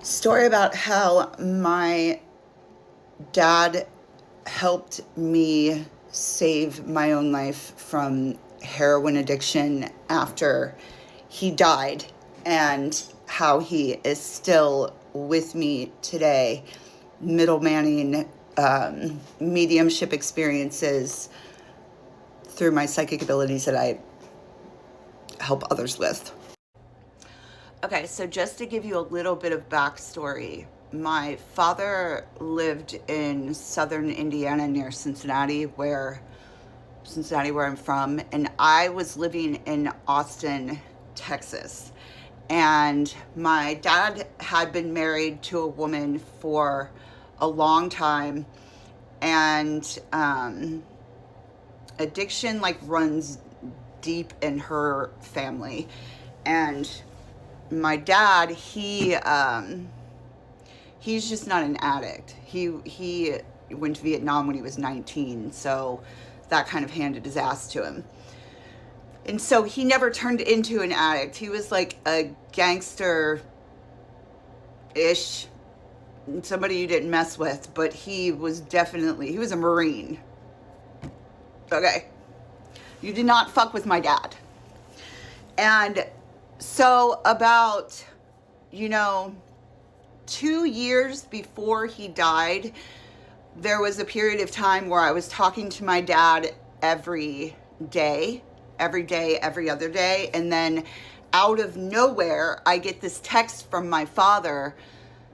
Story about how my dad helped me save my own life from heroin addiction after he died, and how he is still with me today, middlemaning mediumship experiences through my psychic abilities that I help others with. Okay, so just to give you a little bit of backstory, my father lived in southern Indiana near Cincinnati, where I'm from, and I was living in Austin, Texas. And my dad had been married to a woman for a long time, and addiction runs deep in her family. And my dad, he's just not an addict. He went to Vietnam when he was 19, so that kind of handed his ass to him. And so he never turned into an addict. He was like a gangster-ish, somebody you didn't mess with, but he was a Marine. Okay. You did not fuck with my dad. And so about, 2 years before he died, there was a period of time where I was talking to my dad every day, every other day. And then out of nowhere, I get this text from my father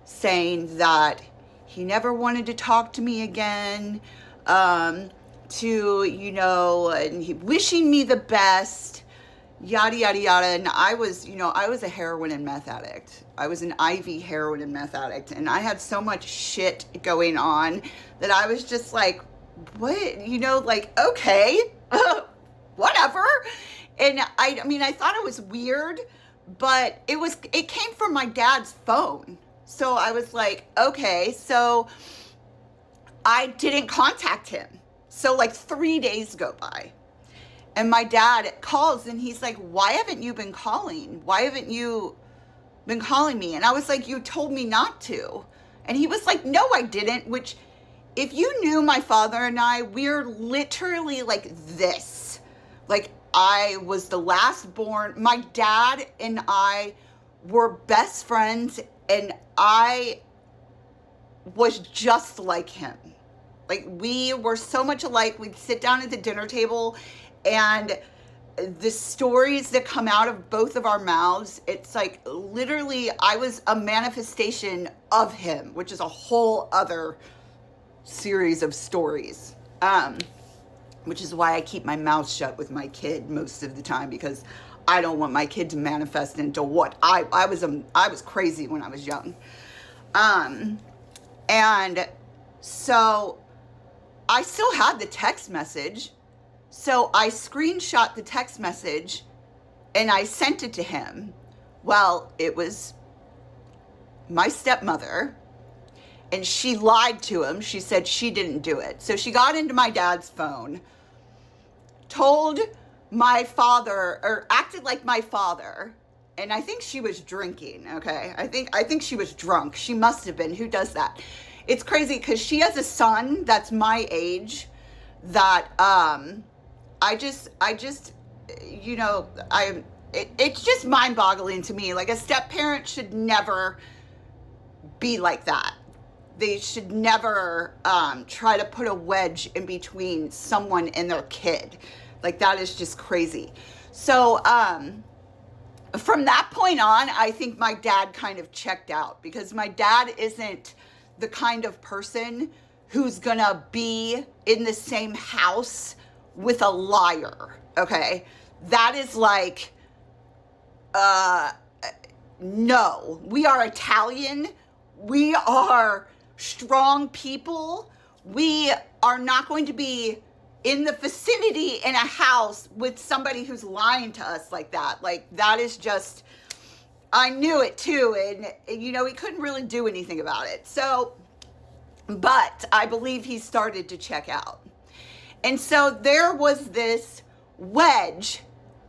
saying that he never wanted to talk to me again, and wishing me the best, yada, yada, yada. And I was a heroin and meth addict. I was an IV heroin and meth addict. And I had so much shit going on that I was just like, what? Okay, whatever. And I thought it was weird, but it came from my dad's phone. So I was like, okay, so I didn't contact him. So 3 days go by. And my dad calls and he's like, why haven't you been calling? Why haven't you been calling me? And I was like, you told me not to. And he was like, no, I didn't. Which, if you knew my father and I, we're literally like this. I was the last born. My dad and I were best friends, and I was just like him. We were so much alike. We'd sit down at the dinner table, and the stories that come out of both of our mouths, it's literally I was a manifestation of him, which is a whole other series of stories, which is why I keep my mouth shut with my kid most of the time, because I don't want my kid to manifest into what I was crazy when I was young. And so I still had the text message. So I screenshot the text message and I sent it to him. Well, it was my stepmother, and she lied to him. She said she didn't do it. So she got into my dad's phone, told my father, or acted like my father, and I think she was drinking, okay? I think she was drunk. She must have been. Who does that? It's crazy because she has a son that's my age that it's just mind-boggling to me. A step-parent should never be like that. They should never try to put a wedge in between someone and their kid. That is just crazy. So from that point on, I think my dad kind of checked out, because my dad isn't the kind of person who's gonna be in the same house with a liar, okay? That is no. We are Italian. We are strong people. We are not going to be in the vicinity in a house with somebody who's lying to us like that. That is just, I knew it too. And, he couldn't really do anything about it. So, but I believe he started to check out. And so there was this wedge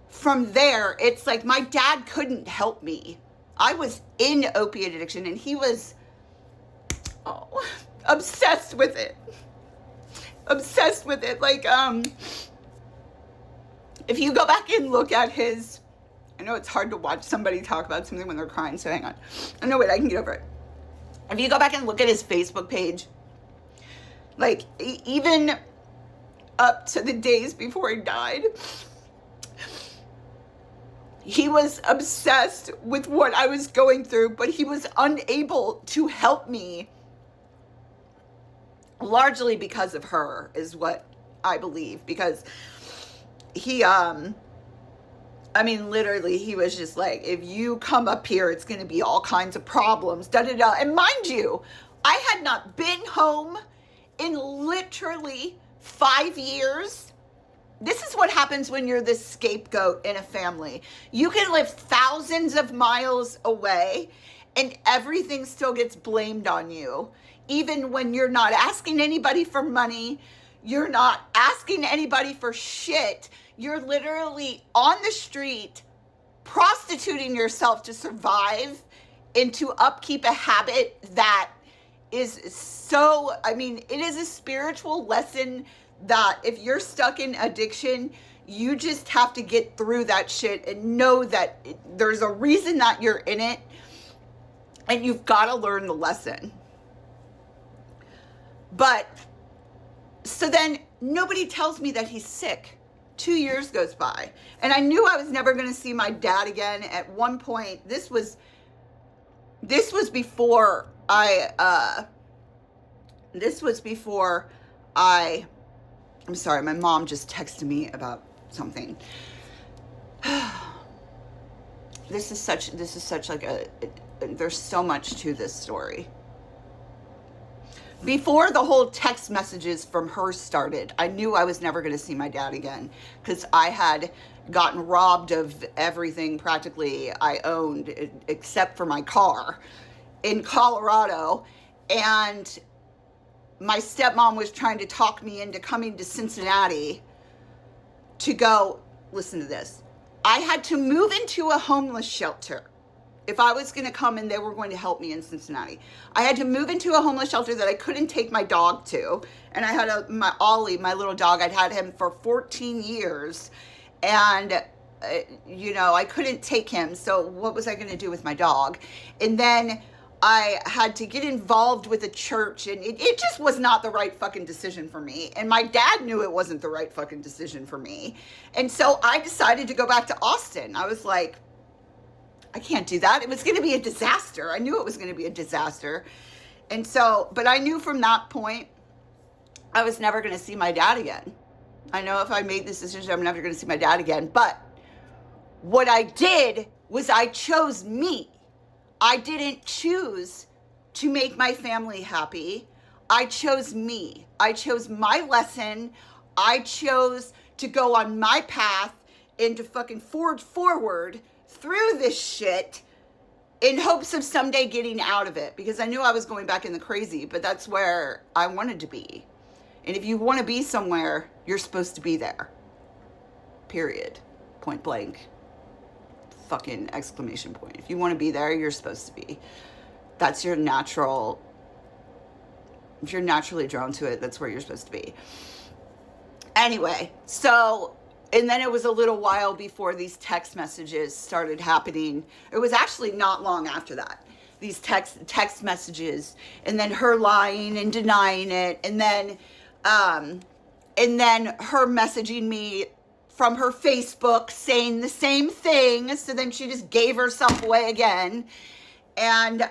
from there. It's my dad couldn't help me. I was in opiate addiction, and he was obsessed with it. Obsessed with it. Like, if you go back and look at his, I know it's hard to watch somebody talk about something when they're crying, so hang on. Oh, no, wait, I can get over it. If you go back and look at his Facebook page, like, even up to the days before he died, he was obsessed with what I was going through, but he was unable to help me, largely because of her, is what I believe. Because he, I mean, literally, he was just like, if you come up here, it's going to be all kinds of problems, da-da-da. And mind you, I had not been home in literally 5 years. This is what happens when you're the scapegoat in a family. You can live thousands of miles away and everything still gets blamed on you. Even when you're not asking anybody for money, you're not asking anybody for shit. You're literally on the street prostituting yourself to survive and to upkeep a habit that is so, I mean, it is a spiritual lesson that if you're stuck in addiction, you just have to get through that shit and know that there's a reason that you're in it, and you've got to learn the lesson. But, so then nobody tells me that he's sick. 2 years goes by, and I knew I was never going to see my dad again. At one point, this was before I'm sorry, my mom just texted me about something. This is such like there's so much to this story. Before the whole text messages from her started, I knew I was never going to see my dad again, because I had gotten robbed of everything practically I owned except for my car in Colorado. And my stepmom was trying to talk me into coming to Cincinnati to go, listen to this. I had to move into a homeless shelter if I was going to come and they were going to help me in Cincinnati. I had to move into a homeless shelter that I couldn't take my dog to. And I had my Ollie, my little dog. I'd had him for 14 years. And, I couldn't take him. So what was I going to do with my dog? And then I had to get involved with a church, and it just was not the right fucking decision for me. And my dad knew it wasn't the right fucking decision for me. And so I decided to go back to Austin. I was like, I can't do that. It was going to be a disaster. I knew it was going to be a disaster. And so, but I knew from that point, I was never going to see my dad again. I know if I made this decision, I'm never going to see my dad again. But what I did was I chose me. I didn't choose to make my family happy. I chose me. I chose my lesson. I chose to go on my path and to fucking forge forward through this shit in hopes of someday getting out of it, because I knew I was going back in the crazy, but that's where I wanted to be. And if you want to be somewhere, you're supposed to be there. Period. Point blank. Fucking exclamation point. If you want to be there, you're supposed to be. That's your natural. If you're naturally drawn to it, that's where you're supposed to be. Anyway, so, and then it was a little while before these text messages started happening. It was actually not long after that. These text messages, and then her lying and denying it, and then her messaging me from her Facebook saying the same thing. So then she just gave herself away again. And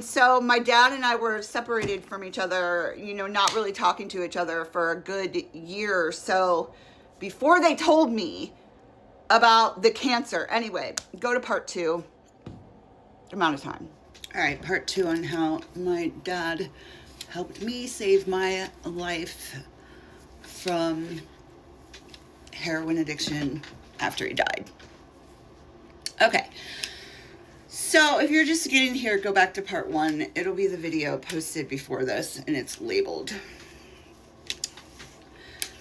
so my dad and I were separated from each other, not really talking to each other for a good year or so before they told me about the cancer. Anyway, go to part 2. Amount of time. All right, part 2 on how my dad helped me save my life from heroin addiction after he died. Okay, so if you're just getting here, go back to part 1. It'll be the video posted before this, and it's labeled.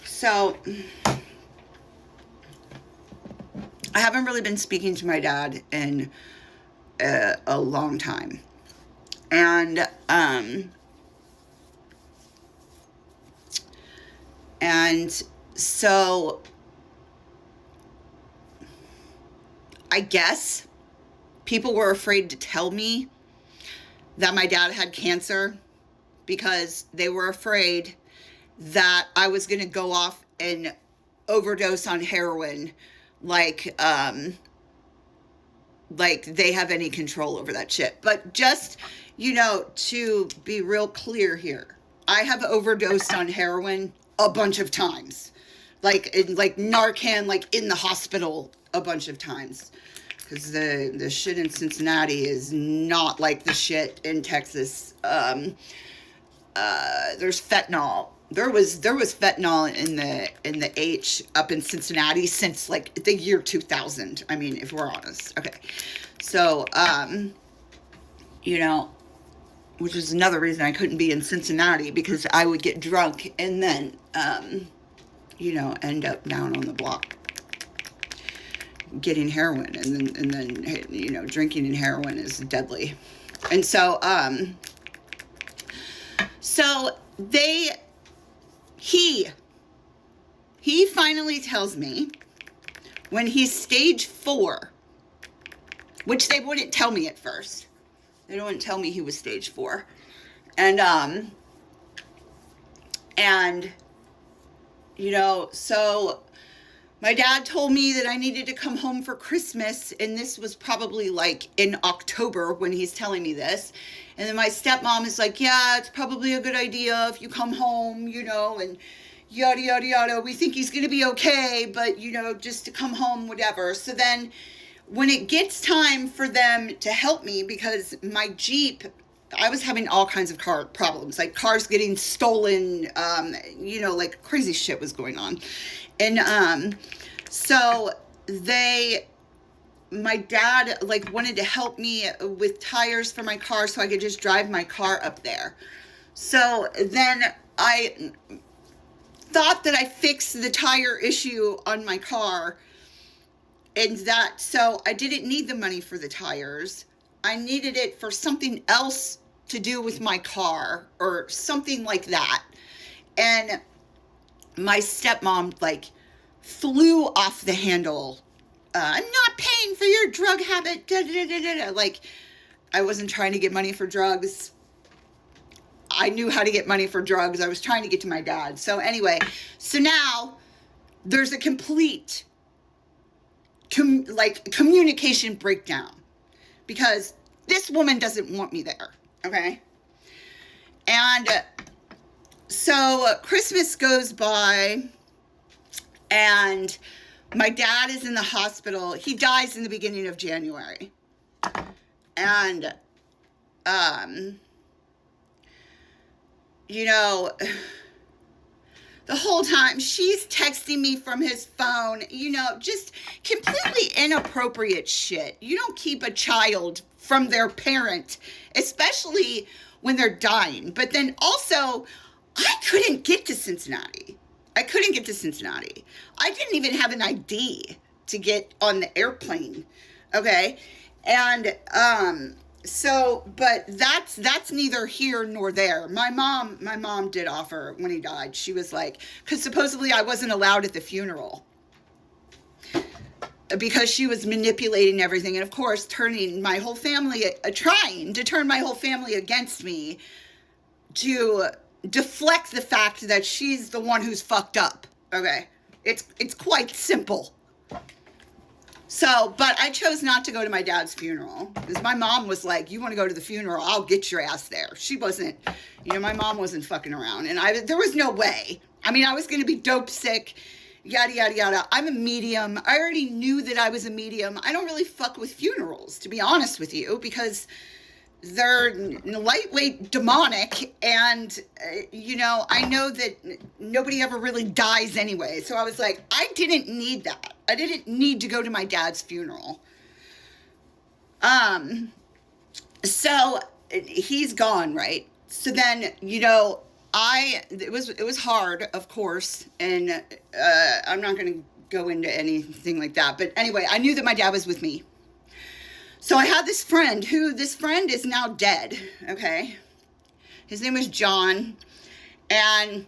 So I haven't really been speaking to my dad in a long time. And so I guess people were afraid to tell me that my dad had cancer because they were afraid that I was going to go off and overdose on heroin like they have any control over that shit. But just, you know, to be real clear here, I have overdosed on heroin a bunch of times. Like Narcan, like in the hospital a bunch of times. Because the shit in Cincinnati is not like the shit in Texas. There's fentanyl. There was fentanyl in the H up in Cincinnati since like the year 2000. I mean, if we're honest. Okay. So, you know, which is another reason I couldn't be in Cincinnati, because I would get drunk and then, you know, end up down on the block getting heroin, and then, you know, drinking and heroin is deadly. And so, he finally tells me when he's stage 4, which they wouldn't tell me at first. They wouldn't tell me he was stage 4. And, you know, so my dad told me that I needed to come home for Christmas, and this was probably like in October when he's telling me this. And then my stepmom is like, yeah, it's probably a good idea if you come home, you know, and yada, yada, yada. We think he's going to be okay, but, you know, just to come home, whatever. So then when it gets time for them to help me, because my Jeep, I was having all kinds of car problems, like cars getting stolen, you know, like crazy shit was going on. And so my dad like wanted to help me with tires for my car so I could just drive my car up there. So then I thought that I fixed the tire issue on my car, and that, so I didn't need the money for the tires. I needed it for something else to do with my car or something like that. And my stepmom like flew off the handle. I'm not paying for your drug habit. Da, da, da, da, da. Like, I wasn't trying to get money for drugs. I knew how to get money for drugs. I was trying to get to my dad. So anyway, so now there's a complete communication breakdown, because this woman doesn't want me there. Okay. And so Christmas goes by, and my dad is in the hospital. He dies in the beginning of January. And, you know, the whole time she's texting me from his phone, you know, just completely inappropriate shit. You don't keep a child from their parent, especially when they're dying. But then also, I couldn't get to Cincinnati. I didn't even have an ID to get on the airplane. Okay. And, so, but that's neither here nor there. My mom did offer when he died. She was like, cause supposedly I wasn't allowed at the funeral because she was manipulating everything. And of course, turning my whole family, trying to turn my whole family against me to deflect the fact that she's the one who's fucked up. Okay. It's quite simple. So, but I chose not to go to my dad's funeral because my mom was like, you want to go to the funeral? I'll get your ass there. She wasn't, you know, my mom wasn't fucking around, and there was no way. I mean, I was going to be dope sick, yada, yada, yada. I'm a medium. I already knew that I was a medium. I don't really fuck with funerals, to be honest with you, because they're lightweight demonic, and, you know, I know that nobody ever really dies anyway. So I was like, I didn't need that. I didn't need to go to my dad's funeral. So he's gone, right? So then, you know, it was hard, of course, and I'm not going to go into anything like that. But anyway, I knew that my dad was with me. So I had this friend this friend is now dead, okay? His name was John, and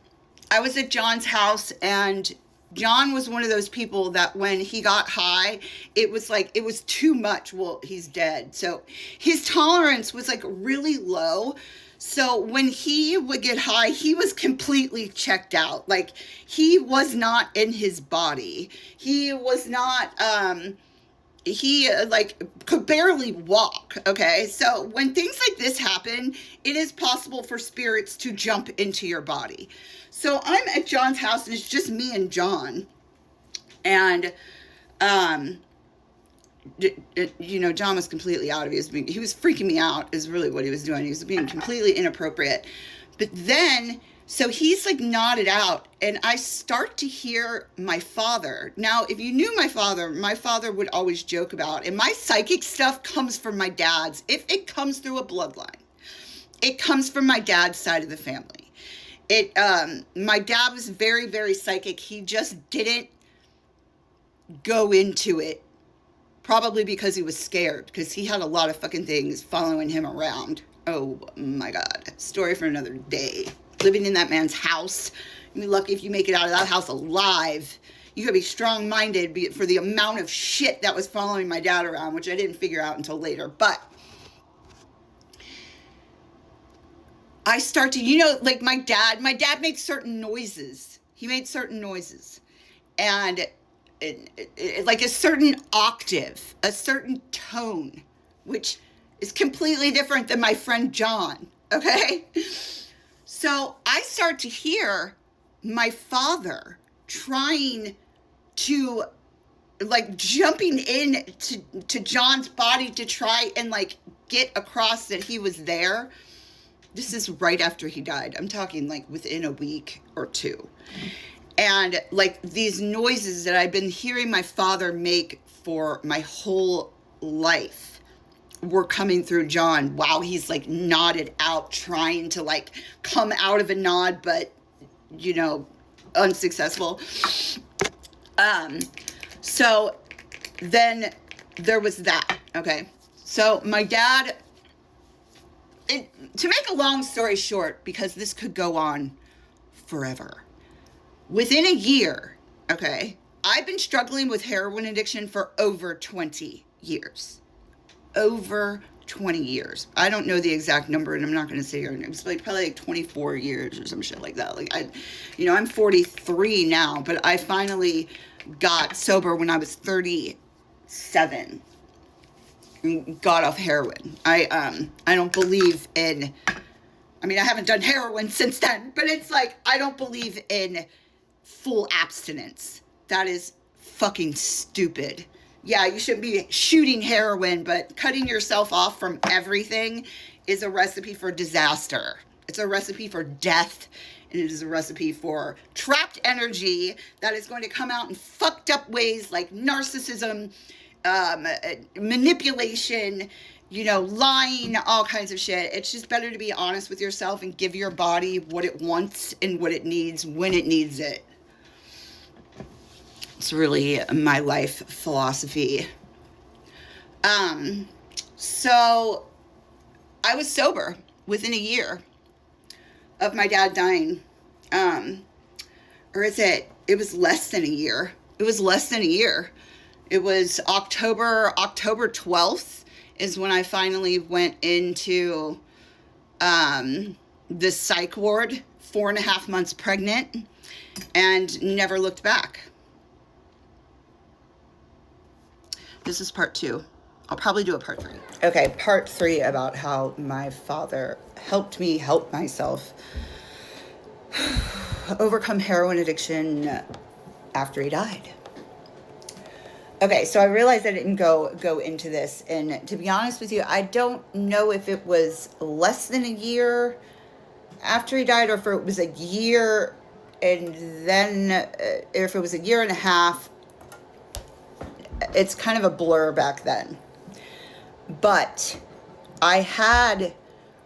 I was at John's house, and John was one of those people that when he got high, it was like, it was too much. Well, he's dead. So his tolerance was like really low. So when he would get high, he was completely checked out. Like, he was not in his body. He was not, he like could barely walk. Okay. So when things like this happen, it is possible for spirits to jump into your body. So I'm at John's house, and it's just me and John. And, you know, John was completely out of it. He was freaking me out is really what he was doing. He was being completely inappropriate. But then, so he's like nodded out, and I start to hear my father. Now, if you knew my father would always joke about, and my psychic stuff comes from my dad's. If it comes through a bloodline, it comes from my dad's side of the family. My dad was very, very psychic. He just didn't go into it, probably because he was scared, because he had a lot of fucking things following him around. Oh my God. Story for another day. Living in that man's house. You'd be lucky if you make it out of that house alive. You gotta be strong-minded for the amount of shit that was following my dad around, which I didn't figure out until later. But I start to, you know, like my dad makes certain noises. He made certain noises. And like a certain octave, a certain tone, which is completely different than my friend John, okay? So I start to hear my father trying to, like, jumping in to John's body to try and, like, get across that he was there. This is right after he died. I'm talking like within a week or two. And like these noises that I've been hearing my father make for my whole life were coming through John while he's like nodded out, trying to like come out of a nod, but, you know, unsuccessful. So then there was that. Okay. So my dad, to make a long story short, because this could go on forever, within a year, okay, I've been struggling with heroin addiction for over 20 years. Over 20 years. I don't know the exact number, and I'm not going to say here. It's like probably like 24 years or some shit like that. Like, I'm 43 now, but I finally got sober when I was 37. Got off heroin. I don't believe in, I mean, I haven't done heroin since then, but it's like, I don't believe in full abstinence. That is fucking stupid. Yeah, you shouldn't be shooting heroin, but cutting yourself off from everything is a recipe for disaster. It's a recipe for death, and it is a recipe for trapped energy that is going to come out in fucked up ways like narcissism, manipulation, you know, lying, all kinds of shit. It's just better to be honest with yourself and give your body what it wants and what it needs when it needs it. It's really my life philosophy. So I was sober within a year of my dad dying. Or is it was less than a year. It was less than a year. It was October 12th is when I finally went into the psych ward, 4.5 months pregnant, and never looked back. This is part 2. I'll probably do a part 3. Okay, part 3 about how my father helped me help myself overcome heroin addiction after he died. Okay, so I realized I didn't go into this, and to be honest with you, I don't know if it was less than a year after he died, or if it was a year, and then if it was a year and a half. It's kind of a blur back then. But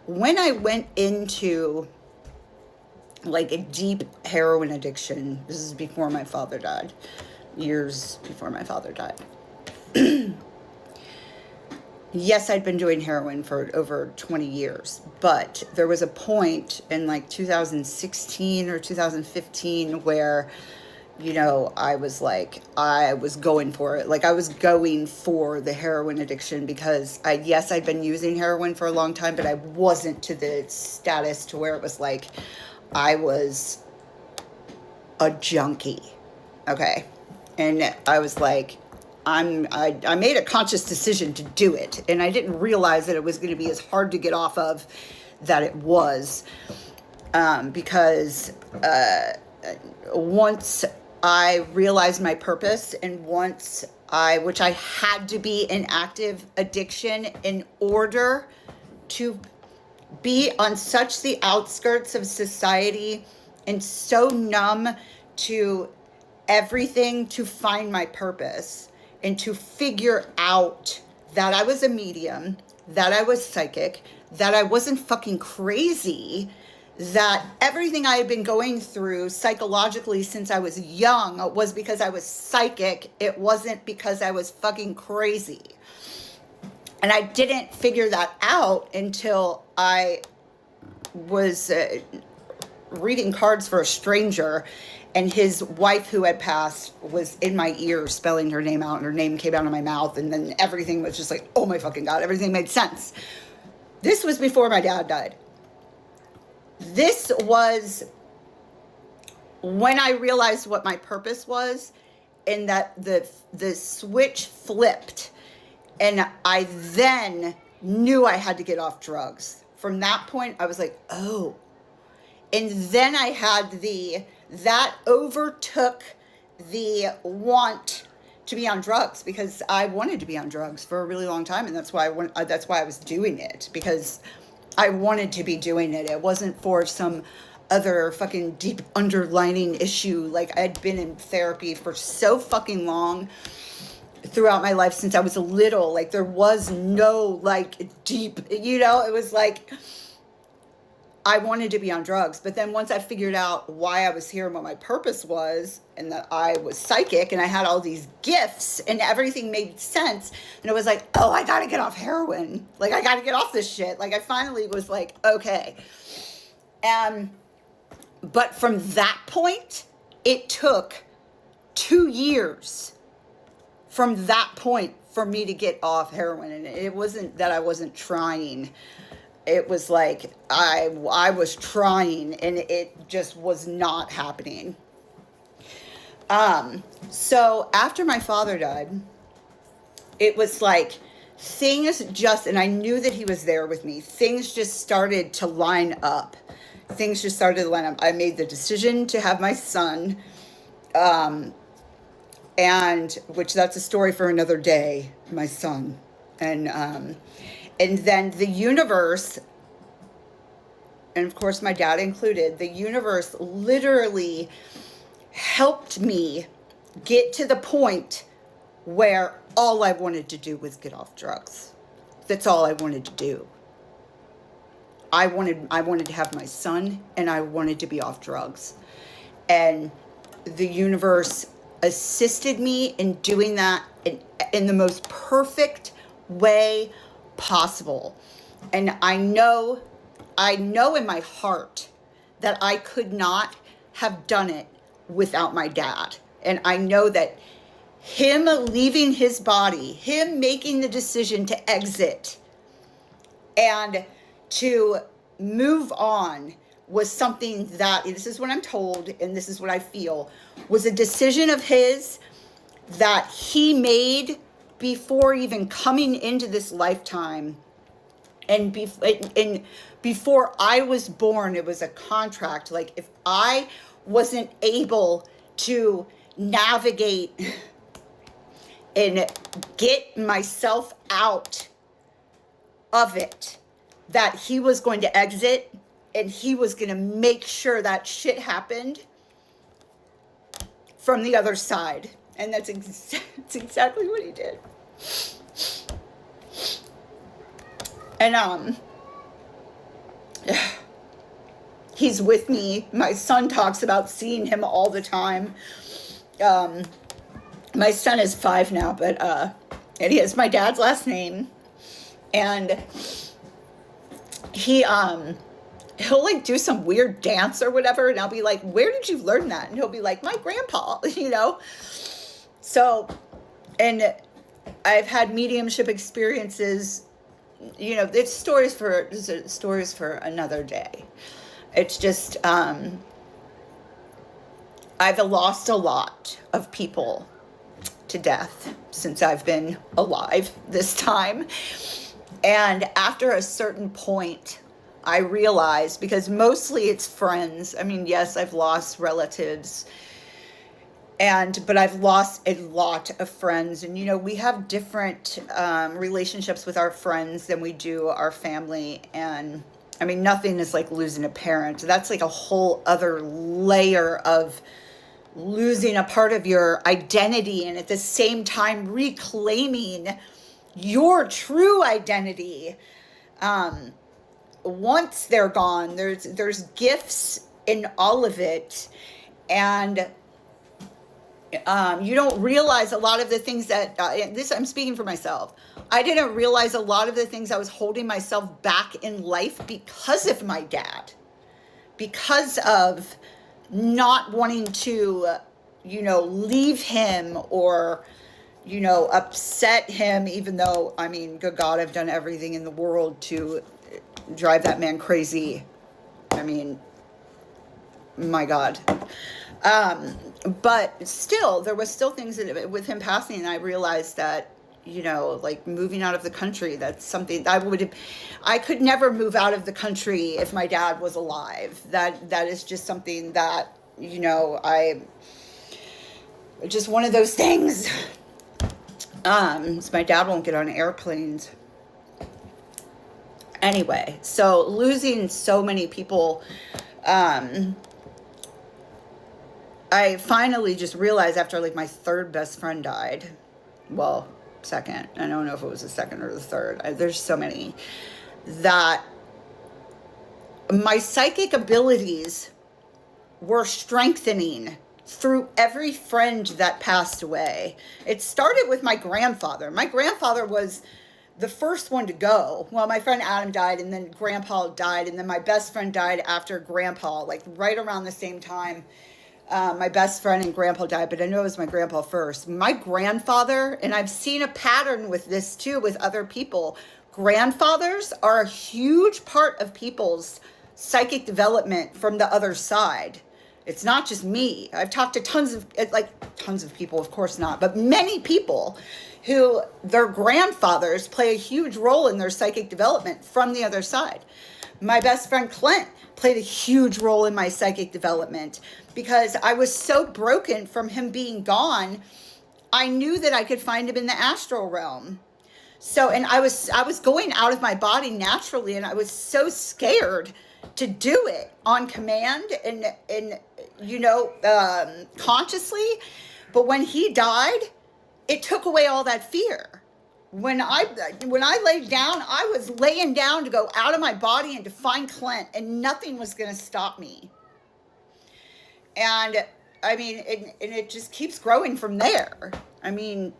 when I went into like a deep heroin addiction, this is before my father died, years before my father died. You yes, I'd been doing heroin for over 20 years, but there was a point in like 2016 or 2015 where, you know, I was going for it. Like, I was going for the heroin addiction because yes, I'd been using heroin for a long time, but I wasn't to the status to where it was like I was a junkie. Okay. And I was like, I made a conscious decision to do it, and I didn't realize that it was going to be as hard to get off of that it was, because once I realized my purpose, and which I had to be in active addiction in order to be on such the outskirts of society and so numb to everything to find my purpose and to figure out that I was a medium, that I was psychic, that I wasn't fucking crazy, that everything I had been going through psychologically since I was young was because I was psychic. It wasn't because I was fucking crazy. And I didn't figure that out until I was reading cards for a stranger, and his wife, who had passed, was in my ear spelling her name out, and her name came out of my mouth, and then everything was just like, oh my fucking God, everything made sense. This was before my dad died. This was when I realized what my purpose was, and that the switch flipped, and I then knew I had to get off drugs. From that point, I was like, oh. And then I had that overtook the want to be on drugs, because I wanted to be on drugs for a really long time. And that's why I was doing it, because I wanted to be doing it. It wasn't for some other fucking deep underlining issue. Like, I'd been in therapy for so fucking long throughout my life since I was little. Like, there was no like deep, you know, it was like I wanted to be on drugs. But then once I figured out why I was here and what my purpose was, and that I was psychic and I had all these gifts and everything made sense, and it was like, oh, I gotta get off heroin. Like, I gotta get off this shit. Like, I finally was like, okay. But from that point, it took 2 years from that point for me to get off heroin. And it wasn't that I wasn't trying. It was like I was trying, and it just was not happening. So after my father died, it was like things just, and I knew that he was there with me. Things just started to line up. I made the decision to have my son, and which that's a story for another day, my son. And then the universe, and of course my dad included, the universe literally helped me get to the point where all I wanted to do was get off drugs. That's all I wanted to do. I wanted to have my son, and I wanted to be off drugs. And the universe assisted me in doing that in the most perfect way possible. And I know in my heart that I could not have done it without my dad. And I know that him leaving his body, him making the decision to exit and to move on, was something that, this is what I'm told and this is what I feel, was a decision of his that he made before even coming into this lifetime. And before I was born, it was a contract. Like, if I wasn't able to navigate and get myself out of it, that he was going to exit, and he was going to make sure that shit happened from the other side. And that's exactly what he did. And he's with me. My son talks about seeing him all the time. My son is 5 now, but and he has my dad's last name. And he'll like do some weird dance or whatever, and I'll be like, where did you learn that? And he'll be like, my grandpa, you know? So, and I've had mediumship experiences, you know, it's stories for another day. It's just, I've lost a lot of people to death since I've been alive this time. And after a certain point, I realized, because mostly it's friends. I mean, yes, I've lost relatives, but I've lost a lot of friends. And, you know, we have different relationships with our friends than we do our family. And I mean, nothing is like losing a parent. That's like a whole other layer of losing a part of your identity, and at the same time reclaiming your true identity. Once they're gone, there's gifts in all of it, and you don't realize a lot of the things that I'm speaking for myself. I didn't realize a lot of the things I was holding myself back in life because of my dad, because of not wanting to, you know, leave him or, you know, upset him, even though, I mean, good God, I've done everything in the world to drive that man crazy. I mean, my God. But still, there was still things with him passing, and I realized that, you know, like moving out of the country, that's something I could never move out of the country if my dad was alive. That is just something that, you know, just one of those things. So my dad won't get on airplanes. Anyway, so losing so many people, I finally just realized after like my third best friend died, well, second, I don't know if it was the second or the third, there's so many, that my psychic abilities were strengthening through every friend that passed away. It started with my grandfather. My grandfather was the first one to go. Well, my friend Adam died, and then Grandpa died, and then my best friend died after Grandpa, like right around the same time. My best friend and Grandpa died, but I know it was my grandpa first. My grandfather, and I've seen a pattern with this too with other people, grandfathers are a huge part of people's psychic development from the other side. It's not just me. I've talked to tons of people, of course not, but many people who their grandfathers play a huge role in their psychic development from the other side. My best friend Clint played a huge role in my psychic development because I was so broken from him being gone. I knew that I could find him in the astral realm. So, and I was going out of my body naturally, and I was so scared to do it on command and you know, consciously. But when he died, it took away all that fear. When I laid down, I was laying down to go out of my body and to find Clint, and nothing was going to stop me. And I mean, it just keeps growing from there. I mean,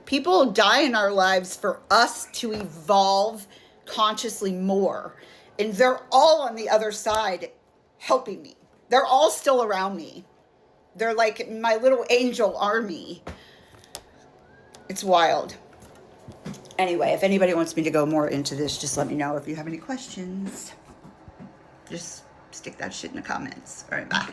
people die in our lives for us to evolve consciously more. And they're all on the other side helping me. They're all still around me. They're like my little angel army. It's wild. Anyway, if anybody wants me to go more into this, just let me know. If you have any questions, just stick that shit in the comments. All right, bye.